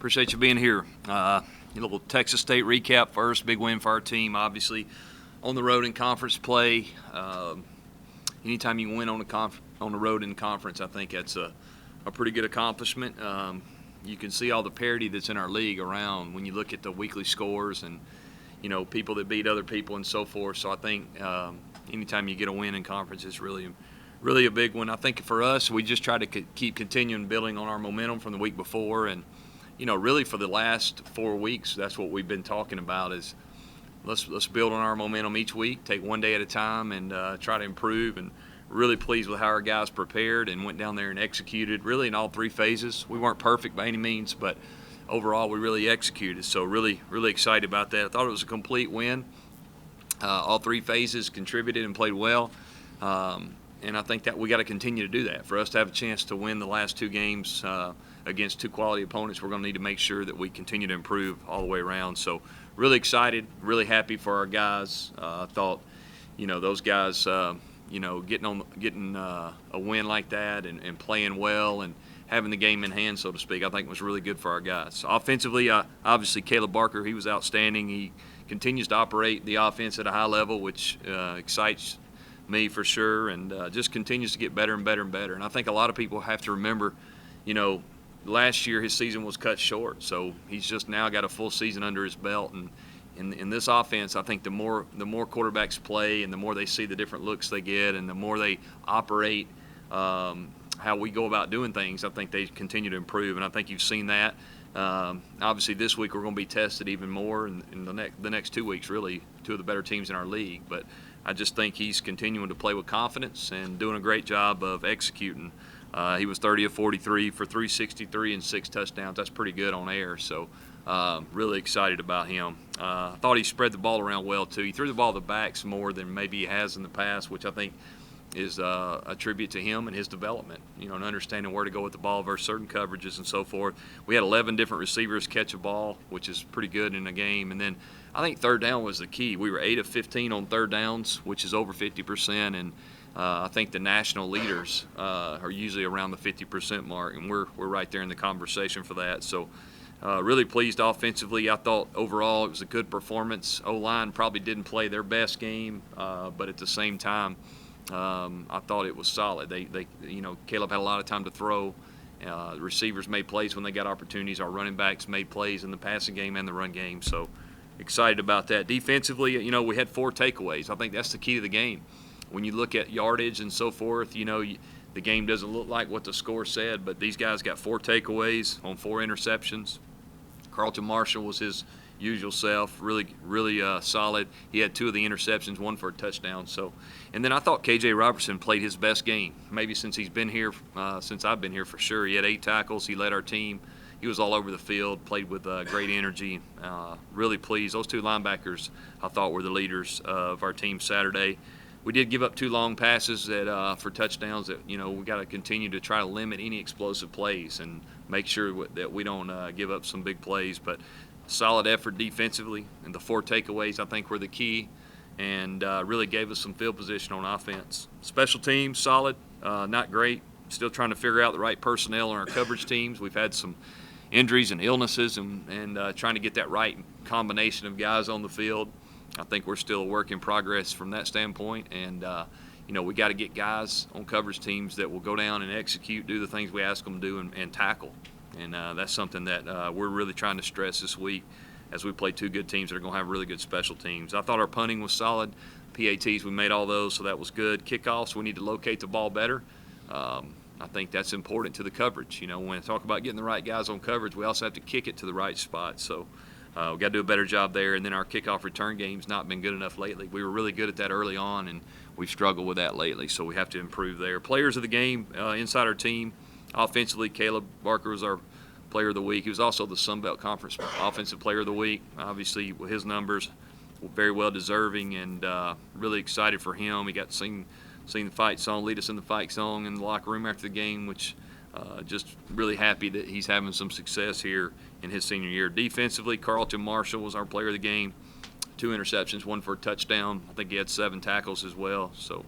Appreciate you being here. A little Texas State recap first. Big win for our team, obviously, on the road in conference play. Anytime you win on the road in conference, I think that's a pretty good accomplishment. You can see all the parity that's in our league around when you look at the weekly scores and, people that beat other people and so forth. So I think anytime you get a win in conference, it's really a big one. I think for us, we just try to keep continuing building on our momentum from the week before. And, really for the last 4 weeks, that's what we've been talking about is let's build on our momentum each week, take one day at a time, and try to improve. And really pleased with how our guys prepared and went down there and executed really in all three phases. We weren't perfect by any means, but overall we really executed. So really excited about that. I thought it was a complete win. All three phases contributed and played well. And I think that we got to continue to do that. For us to have a chance to win the last two games against two quality opponents, we're going to need to make sure that we continue to improve all the way around. So really excited, really happy for our guys. I thought, those guys, getting a win like that and playing well and having the game in hand, so to speak, I think was really good for our guys. Offensively, obviously Caleb Barker, he was outstanding. He continues to operate the offense at a high level, which excites me for sure, and just continues to get better and better and better. And I think a lot of people have to remember, last year his season was cut short, so he's just now got a full season under his belt. And in this offense, I think the more quarterbacks play and the more they see the different looks they get and the more they operate how we go about doing things, I think they continue to improve. And I think you've seen that. Obviously this week we're going to be tested even more, in the next 2 weeks, really, two of the better teams in our league. But I just think he's continuing to play with confidence and doing a great job of executing. He was 30 of 43 for 363 and 6 touchdowns. That's pretty good on air. So really excited about him. I thought he spread the ball around well too. He threw the ball to the backs more than maybe he has in the past, which I think is a tribute to him and his development, and understanding where to go with the ball versus certain coverages and so forth. We had 11 different receivers catch a ball, which is pretty good in a game. And then I think third down was the key. We were 8 of 15 on third downs, which is over 50%. And I think the national leaders are usually around the 50% mark, and we're right there in the conversation for that. So really pleased offensively. I thought overall it was a good performance. O-line probably didn't play their best game, but at the same time, I thought it was solid. They Caleb had a lot of time to throw. The receivers made plays when they got opportunities. Our running backs made plays in the passing game and the run game. So excited about that. Defensively, we had 4 takeaways. I think that's the key to the game. When you look at yardage and so forth, the game doesn't look like what the score said, but these guys got 4 takeaways on 4 interceptions. Carlton Marshall was his usual self, really solid. He had 2 of the interceptions, 1 for a touchdown. So, and then I thought KJ Robertson played his best game, maybe since he's been here, since I've been here for sure. He had 8 tackles. He led our team. He was all over the field, played with great energy. Really pleased. Those 2 linebackers I thought were the leaders of our team Saturday. We did give up 2 long passes for touchdowns that, we got to continue to try to limit any explosive plays and make sure that we don't give up some big plays. But solid effort defensively, and the 4 takeaways I think were the key, and really gave us some field position on offense. Special teams, solid, not great. Still trying to figure out the right personnel on our coverage teams. We've had some injuries and illnesses, and trying to get that right combination of guys on the field. I think we're still a work in progress from that standpoint, and we got to get guys on coverage teams that will go down and execute, do the things we ask them to do, and tackle. And that's something that we're really trying to stress this week as we play 2 good teams that are going to have really good special teams. I thought our punting was solid. PATs, we made all those, so that was good. Kickoffs, we need to locate the ball better. I think that's important to the coverage. When I talk about getting the right guys on coverage, we also have to kick it to the right spot. So we've got to do a better job there. And then our kickoff return game's not been good enough lately. We were really good at that early on, and we've struggled with that lately, so we have to improve there. Players of the game inside our team, offensively, Caleb Barker was our player of the week. He was also the Sun Belt Conference Offensive Player of the Week. Obviously, with his numbers, very well deserving, and really excited for him. He got to sing the fight song, lead us in the fight song in the locker room after the game, which just really happy that he's having some success here in his senior year. Defensively, Carlton Marshall was our player of the game. 2 interceptions, 1 for a touchdown. I think he had 7 tackles as well. So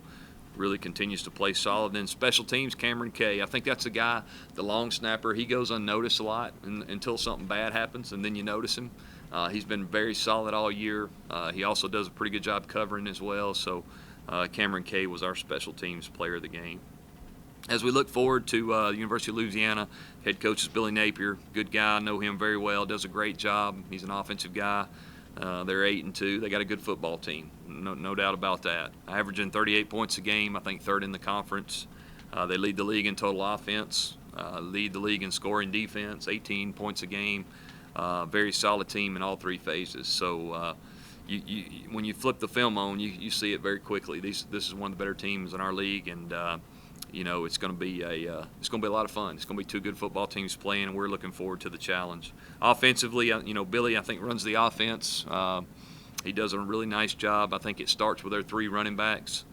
really continues to play solid. Then special teams, Cameron Kay. I think that's a guy, the long snapper. He goes unnoticed a lot until something bad happens, and then you notice him. He's been very solid all year. He also does a pretty good job covering as well. So Cameron Kay was our special teams player of the game. As we look forward to the University of Louisiana, head coach is Billy Napier. Good guy, know him very well, does a great job. He's an offensive guy. They're 8-2. They got a good football team, no doubt about that. Averaging 38 points a game, I think third in the conference. They lead the league in total offense, lead the league in scoring defense, 18 points a game. Very solid team in all three phases. So when you flip the film on, you see it very quickly. This is one of the better teams in our league, and it's going to be a lot of fun. It's going to be two good football teams playing, and we're looking forward to the challenge. Offensively, Billy, I think, runs the offense. He does a really nice job. I think it starts with their three running backs.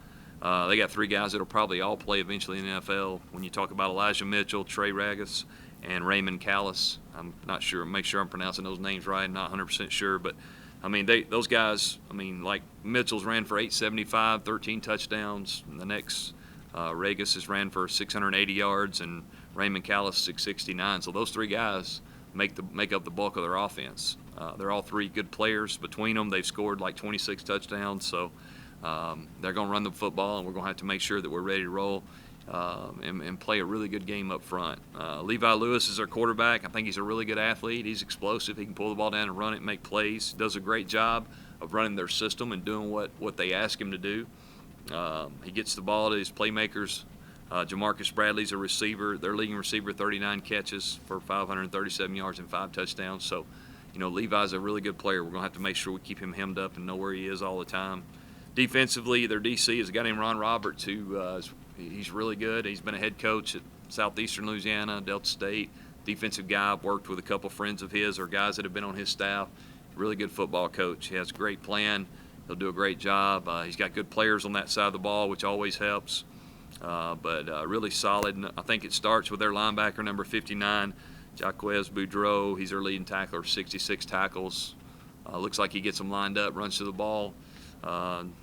They got three guys that'll probably all play eventually in the NFL. When you talk about Elijah Mitchell, Trey Ragus, and Raymond Callis, I'm not sure. Make sure I'm pronouncing those names right. Not 100% sure, but those guys. Like Mitchell's ran for 875, 13 touchdowns. And the next. Ragus has ran for 680 yards, and Raymond Callis 669. So those three guys make up the bulk of their offense. They're all three good players. Between them, they've scored like 26 touchdowns. So they're going to run the football, and we're going to have to make sure that we're ready to roll and play a really good game up front. Levi Lewis is our quarterback. I think he's a really good athlete. He's explosive. He can pull the ball down and run it and make plays. Does a great job of running their system and doing what they ask him to do. He gets the ball to his playmakers. Jamarcus Bradley's a receiver. Their leading receiver, 39 catches for 537 yards and 5 touchdowns. So, Levi's a really good player. We're going to have to make sure we keep him hemmed up and know where he is all the time. Defensively, their DC is a guy named Ron Roberts, who he's really good. He's been a head coach at Southeastern Louisiana, Delta State. Defensive guy. I've worked with a couple friends of his or guys that have been on his staff. Really good football coach. He has a great plan. He'll do a great job. He's got good players on that side of the ball, which always helps. But really solid. And I think it starts with their linebacker, number 59, Jaquez Boudreau. He's their leading tackler, 66 tackles. Looks like he gets them lined up, runs to the ball.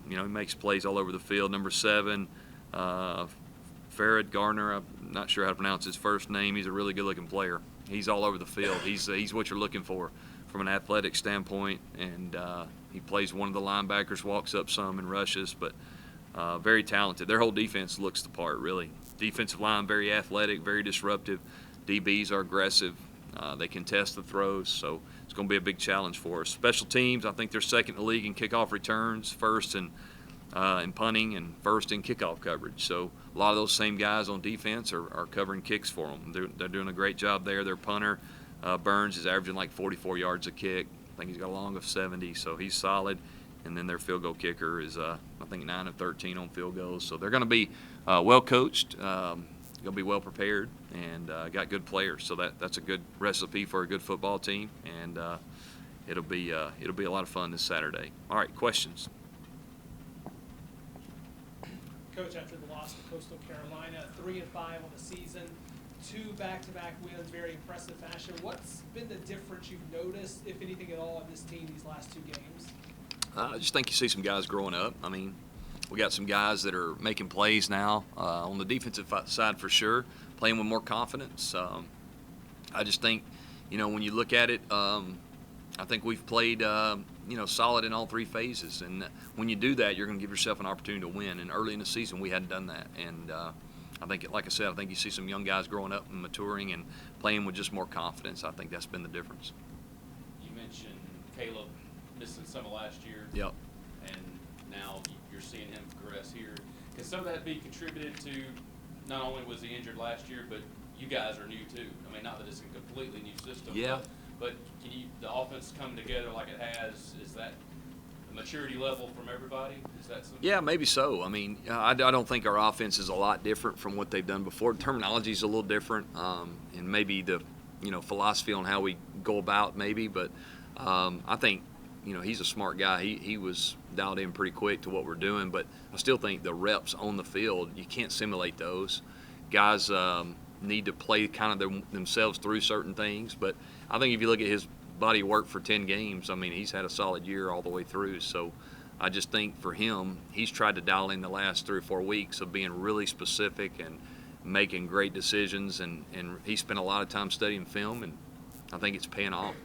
He makes plays all over the field. Number 7, Farrad Garner. I'm not sure how to pronounce his first name. He's a really good-looking player. He's all over the field. He's what you're looking for from an athletic standpoint, and he plays one of the linebackers, walks up some and rushes, but very talented. Their whole defense looks the part, really. Defensive line, very athletic, very disruptive. DBs are aggressive. They contest the throws, so it's going to be a big challenge for us. Special teams, I think they're second in the league in kickoff returns, first in punting, and first in kickoff coverage. So a lot of those same guys on defense are covering kicks for them. They're doing a great job there. Their punter, Burns, is averaging like 44 yards a kick. I think he's got a long of 70, so he's solid. And then their field goal kicker is, I think, 9 of 13 on field goals. So they're going to be well coached, going to be well prepared, and got good players. So that's a good recipe for a good football team, and it'll be a lot of fun this Saturday. All right, questions. Coach, after the loss to Coastal Carolina, 3-5 on the season, 2 back-to-back wins, very impressive fashion. What's been the difference you've noticed, if anything at all, on this team these last 2 games? I just think you see some guys growing up. We got some guys that are making plays now on the defensive side for sure, playing with more confidence. I just think, when you look at it, I think we've played, solid in all 3 phases. And when you do that, you're going to give yourself an opportunity to win. And early in the season, we hadn't done that. And I think, like I said, I think you see some young guys growing up and maturing and playing with just more confidence. I think that's been the difference. You mentioned Caleb missing some of last year. Yep. And now you're seeing him progress here. Can some of that be contributed to not only was he injured last year, but you guys are new too? Not that it's a completely new system. Yeah. But the offense coming together like it has, is that the maturity level from everybody? Is that something? Yeah, maybe so. I don't think our offense is a lot different from what they've done before. Terminology is a little different, and maybe the philosophy on how we go about maybe. But I think he's a smart guy. He was dialed in pretty quick to what we're doing. But I still think the reps on the field, you can't simulate those. Guys need to play kind of themselves through certain things. But I think if you look at his body of work for 10 games, he's had a solid year all the way through. So I just think for him, he's tried to dial in the last 3 or 4 weeks of being really specific and making great decisions, and he spent a lot of time studying film, and I think it's paying off.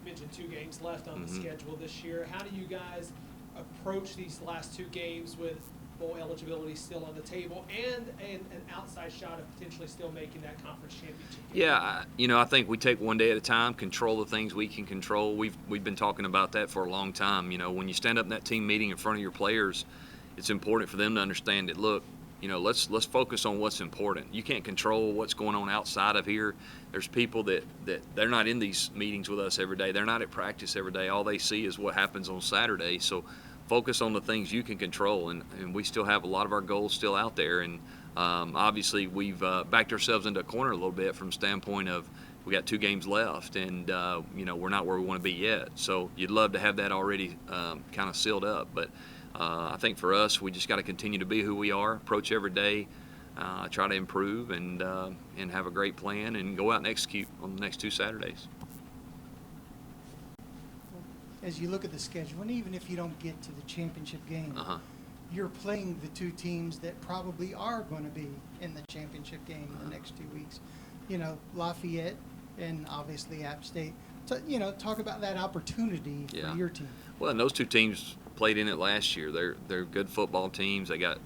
You mentioned 2 games left on the Mhm. schedule this year. How do you guys approach these last 2 games with bowl eligibility still on the table and an outside shot of potentially still making that conference championship game? Yeah, I think we take one day at a time, control the things we can control. We've been talking about that for a long time. When you stand up in that team meeting in front of your players, it's important for them to understand that, look, let's focus on what's important. You can't control what's going on outside of here. There's people that they're not in these meetings with us every day. They're not at practice every day. All they see is what happens on Saturday. So focus on the things you can control, and we still have a lot of our goals still out there. And obviously we've backed ourselves into a corner a little bit from the standpoint of we got 2 games left, and we're not where we want to be yet. So you'd love to have that already kind of sealed up, but I think for us, we just got to continue to be who we are, approach every day, try to improve, and have a great plan, and go out and execute on the next 2 Saturdays. As you look at the schedule, and even if you don't get to the championship game, Uh-huh. you're playing the 2 teams that probably are going to be in the championship game in the next 2 weeks. Lafayette and obviously App State. So, talk about that opportunity for Yeah. your team. Well, and those 2 teams played in it last year. They're good football teams. They got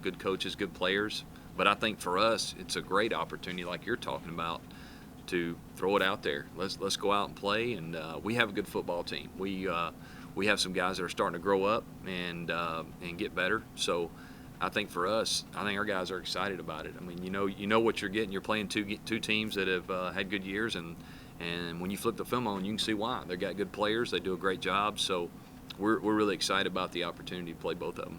good coaches, good players. But I think for us, it's a great opportunity, like you're talking about, to throw it out there. Let's go out and play. And we have a good football team. We have some guys that are starting to grow up and get better. So I think for us, I think our guys are excited about it. I mean, you know what you're getting. You're playing two teams that have had good years, and when you flip the film on, you can see why. They've got good players. They do a great job. So we're really excited about the opportunity to play both of them.